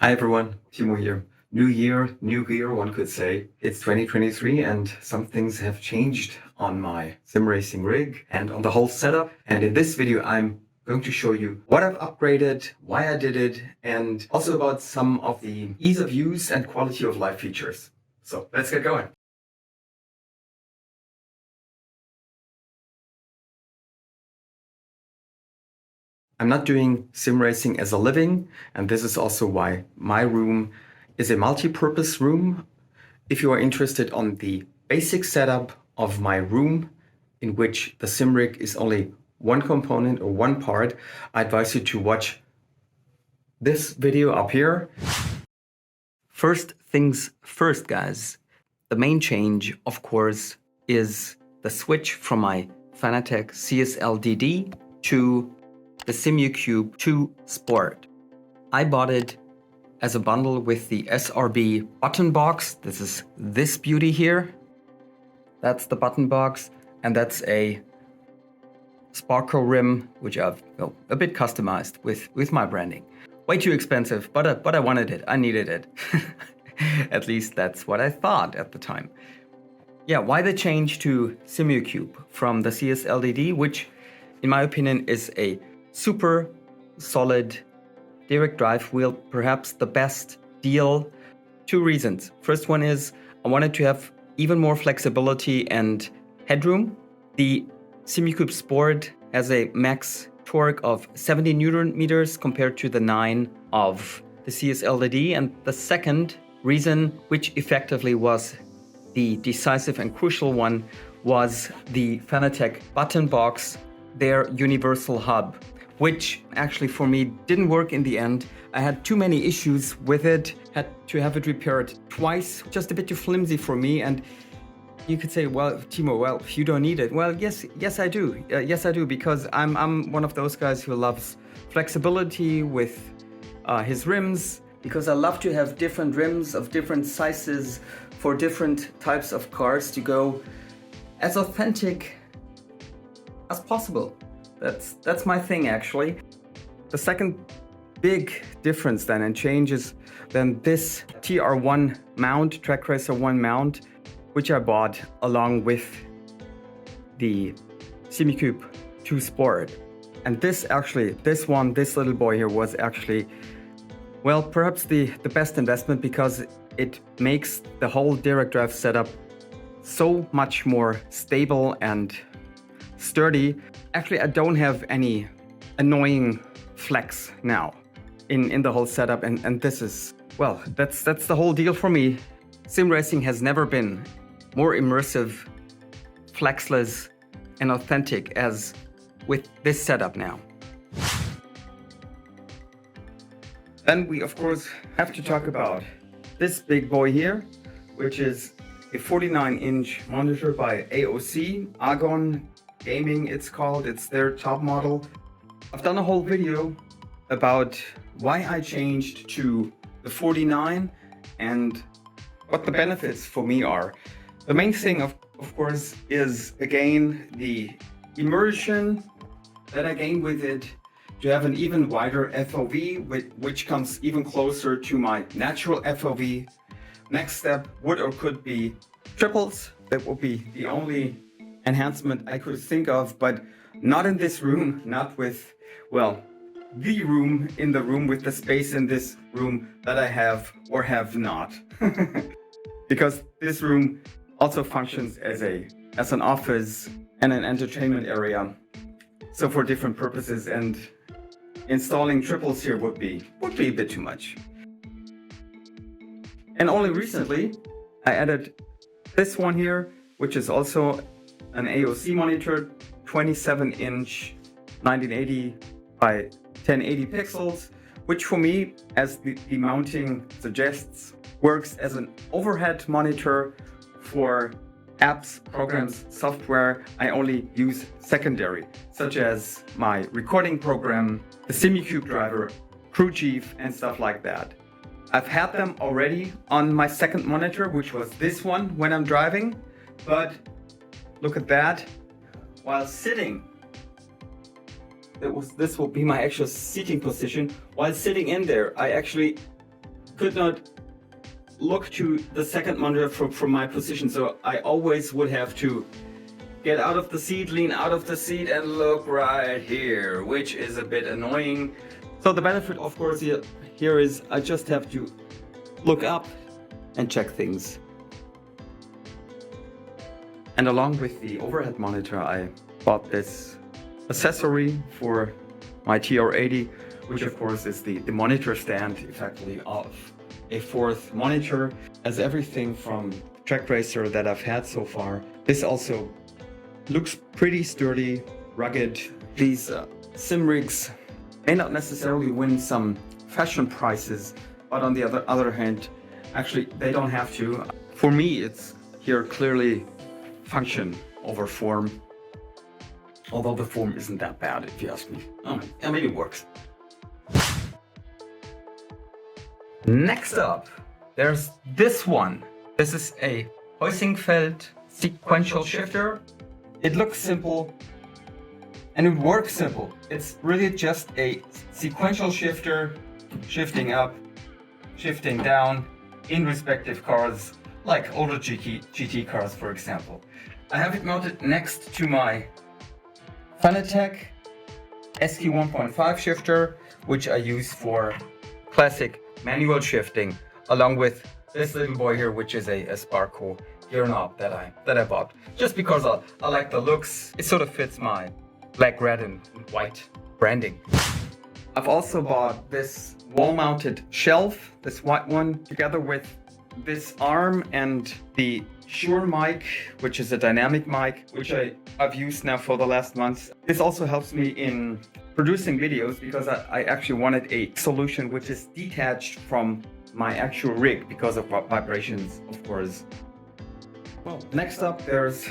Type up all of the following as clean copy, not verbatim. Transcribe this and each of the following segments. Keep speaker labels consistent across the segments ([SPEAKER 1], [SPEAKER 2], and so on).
[SPEAKER 1] Hi everyone, Timo here. New year, new gear, one could say. It's 2023 and some things have changed on my sim racing rig and on the whole setup. And in this video, I'm going to show you what I've upgraded, why I did it, and also about some of the ease of use and quality of life features. So let's get going. I'm not doing sim racing as a living, and this is also why my room is a multi-purpose room. If you are interested on the basic setup of my room, in which the sim rig is only one component or one part, I advise you to watch this video up here. First things first, guys. The main change, of course, is the switch from my Fanatec CSL-DD to the Simucube 2 Sport. I bought it as a bundle with the SRB button box. This is this beauty here. That's the button box, and that's a Sparco rim, which I've a bit customized with my branding. Way too expensive, but I wanted it. I needed it. At least that's what I thought at the time. Yeah, why the change to Simucube from the CSL-DD, which in my opinion is a super solid direct drive wheel, perhaps the best deal. Two reasons. First one is I wanted to have even more flexibility and headroom. The Simucube Sport has a max torque of 70 Newton meters compared to the 9 of the CSL-DD. And the second reason, which effectively was the decisive and crucial one, was the Fanatec button box, their universal hub, which actually for me didn't work in the end. I had too many issues with it, had to have it repaired twice, just a bit too flimsy for me. And you could say, well, Timo, well, you don't need it. Well, yes, I do. Yes, I do, because I'm one of those guys who loves flexibility with his rims, because I love to have different rims of different sizes for different types of cars to go as authentic as possible. That's my thing, actually. The second big difference then and change is then this TR1 mount, TrackRacer 1 mount, which I bought along with the Simucube 2 Sport. And this little boy here was actually, well, perhaps the best investment, because it makes the whole direct drive setup so much more stable and sturdy. Actually, I don't have any annoying flex now in the whole setup, and this is, well, that's the whole deal for me. Sim racing has never been more immersive, flexless, and authentic as with this setup now. Then we, of course, have to talk about this big boy here, which is a 49-inch monitor by AOC, Argon Gaming it's called. It's their top model. I've done a whole video about why I changed to the 49 and what the benefits for me are. The main thing, of course, is again the immersion that I gain with it, to have an even wider FOV, which comes even closer to my natural FOV. Next step would or could be triples. That would be the only enhancement I could think of, but not in this room, not with, well, the room in the room, with the space in this room that I have or have not. Because this room also functions as an office and an entertainment area, so for different purposes, and installing triples here would be a bit too much. And only recently I added this one here, which is also an AOC monitor, 27-inch 1980 by 1080 pixels, which for me, as the mounting suggests, works as an overhead monitor for apps, programs, software I only use secondary, such as my recording program, the Simucube driver, Crew Chief, and stuff like that. I've had them already on my second monitor, which was this one when I'm driving, but look at that. While sitting, this will be my actual seating position. While sitting in there, I actually could not look to the second monitor from my position, so I always would have to get out of the seat, lean out of the seat and look right here, which is a bit annoying. So the benefit, of course, here is I just have to look up and check things. And along with the overhead monitor, I bought this accessory for my TR80, which of course is the monitor stand effectively of a fourth monitor. As everything from TrackRacer that I've had so far, this also looks pretty sturdy, rugged. These sim rigs may not necessarily win some fashion prizes, but on the other hand, actually they don't have to. For me, it's here clearly function over form, although the form isn't that bad if you ask me. I mean, it works. Next up, there's this one. This is a Heusinkveld sequential shifter. It looks simple and it works simple. It's really just a sequential shifter, shifting up, shifting down in respective cars, like older GT cars, for example. I have it mounted next to my Fanatec SQ 1.5 shifter, which I use for classic manual shifting, along with this little boy here, which is a Sparco gear knob that I bought just because I like the looks. It sort of fits my black, red and white branding. I've also bought this wall-mounted shelf, this white one, together with this arm and the Shure mic, which is a dynamic mic, which I've used now for the last months. This also helps me in producing videos because I actually wanted a solution which is detached from my actual rig because of vibrations, of course. Well, next up there's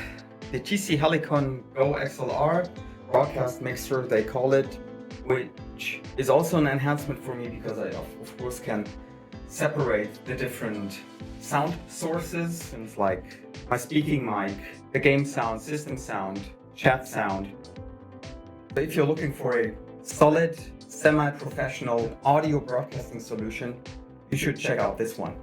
[SPEAKER 1] the TC Helicon Go XLR broadcast mixer, they call it, which is also an enhancement for me because I of course can separate the different sound sources, things like my speaking mic, the game sound, system sound, chat sound. If you're looking for a solid, semi-professional audio broadcasting solution, you should check out this one.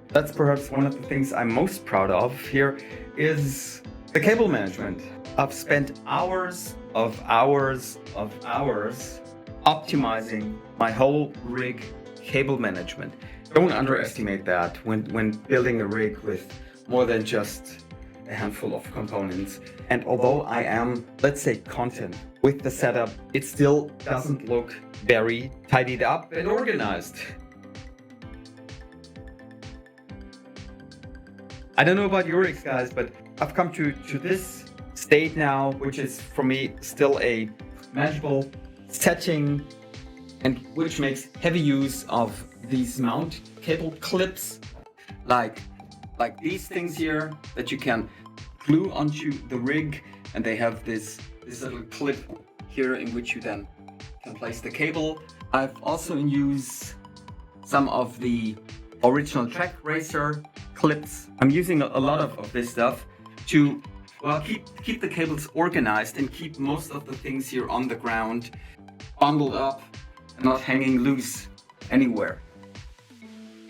[SPEAKER 1] That's perhaps one of the things I'm most proud of here is the cable management. I've spent hours optimizing my whole rig cable management. Don't underestimate that when building a rig with more than just a handful of components. And although I am, let's say, content with the setup, it still doesn't look very tidied up and organized. I don't know about your rigs, guys, but I've come to this state now, which is for me still a manageable setting and which makes heavy use of these mount cable clips like these things here that you can glue onto the rig, and they have this little clip here in which you then can place the cable. I've also in use some of the original TrackRacer clips. I'm using a lot of this stuff to keep the cables organized and keep most of the things here on the ground bundled up and not hanging loose anywhere.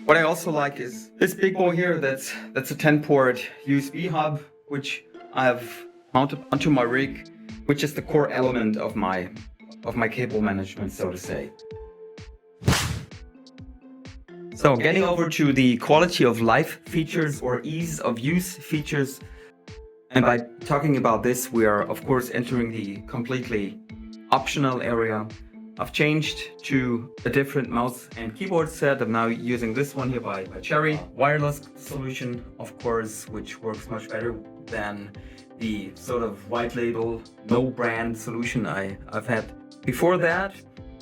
[SPEAKER 1] What I also like is this big boy here that's a 10-port USB hub, which I have mounted onto my rig, which is the core element of my cable management, so to say. So getting over to the quality of life features or ease of use features. And by talking about this, we are of course entering the completely optional area. I've changed to a different mouse and keyboard set. I'm now using this one here by Cherry. Wireless solution, of course, which works much better than the sort of white label, no brand solution I've had before that.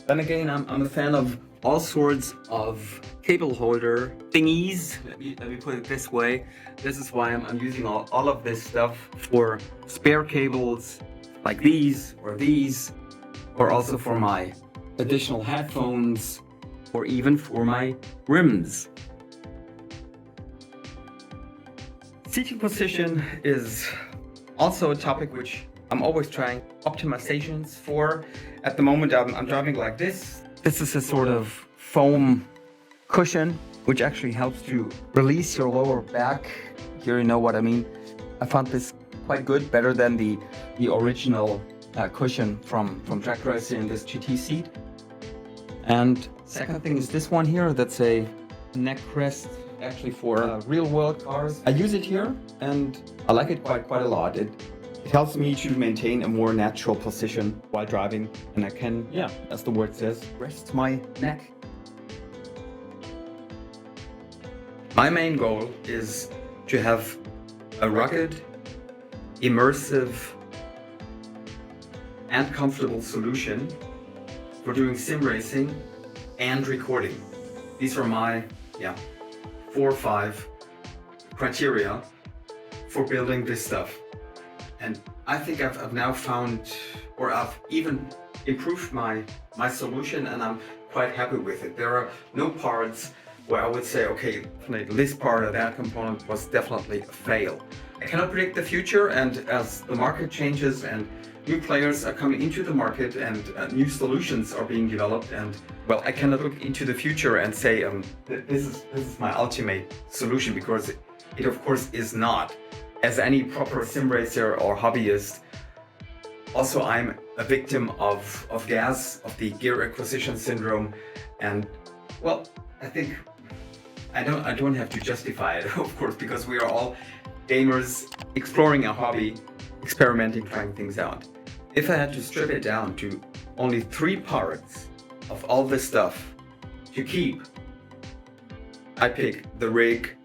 [SPEAKER 1] Then again, I'm a fan of all sorts of cable holder thingies. Let me put it this way. This is why I'm using all of this stuff for spare cables like these, or also for my additional headphones, or even for my rims. Seating position is also a topic which I'm always trying optimizations for. At the moment I'm driving like this. This is a sort of foam cushion, which actually helps to release your lower back. Here, you know what I mean. I found this quite good, better than the original cushion from TrackRacer in this GT seat. And second thing is this one here. That's a neck rest, actually for real world cars. I use it here and I like it quite a lot. It helps me to maintain a more natural position while driving, and I can, yeah, as the word says, rest my neck. My main goal is to have a rugged, immersive, and comfortable solution for doing sim racing and recording. These are my 4 or 5 criteria for building this stuff. And I think I've now found, or I've even improved my solution, and I'm quite happy with it. There are no parts where I would say, okay, this part or that component was definitely a fail. I cannot predict the future, and as the market changes and new players are coming into the market and new solutions are being developed, and well, I cannot look into the future and say this is my ultimate solution, because it of course is not. As any proper sim racer or hobbyist, also I'm a victim of gas, of the gear acquisition syndrome, and well, I think I don't have to justify it, of course, because we are all gamers exploring a hobby, experimenting, trying things out. If I had to strip it down to only 3 parts of all this stuff to keep, I pick the rig,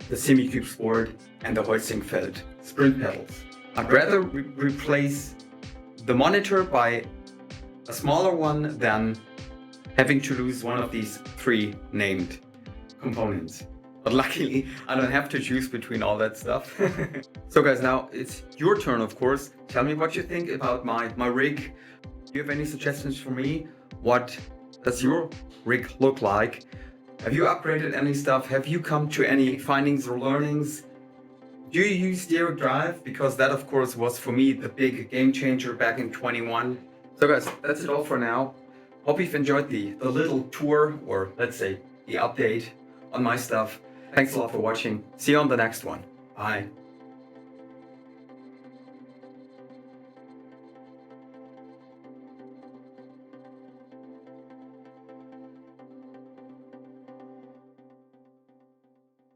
[SPEAKER 1] the Simucube Sport, and the Heusinkveld sprint pedals. I'd rather replace the monitor by a smaller one than having to lose one of these 3 named components. But luckily, I don't have to choose between all that stuff. So guys, now it's your turn, of course. Tell me what you think about my rig. Do you have any suggestions for me? What does your rig look like? Have you upgraded any stuff? Have you come to any findings or learnings? Do you use direct drive? Because that, of course, was for me the big game changer back in 21. So guys, that's it all for now. Hope you've enjoyed the little tour, or let's say the update on my stuff. Thanks a lot for watching. See you on the next one. Bye.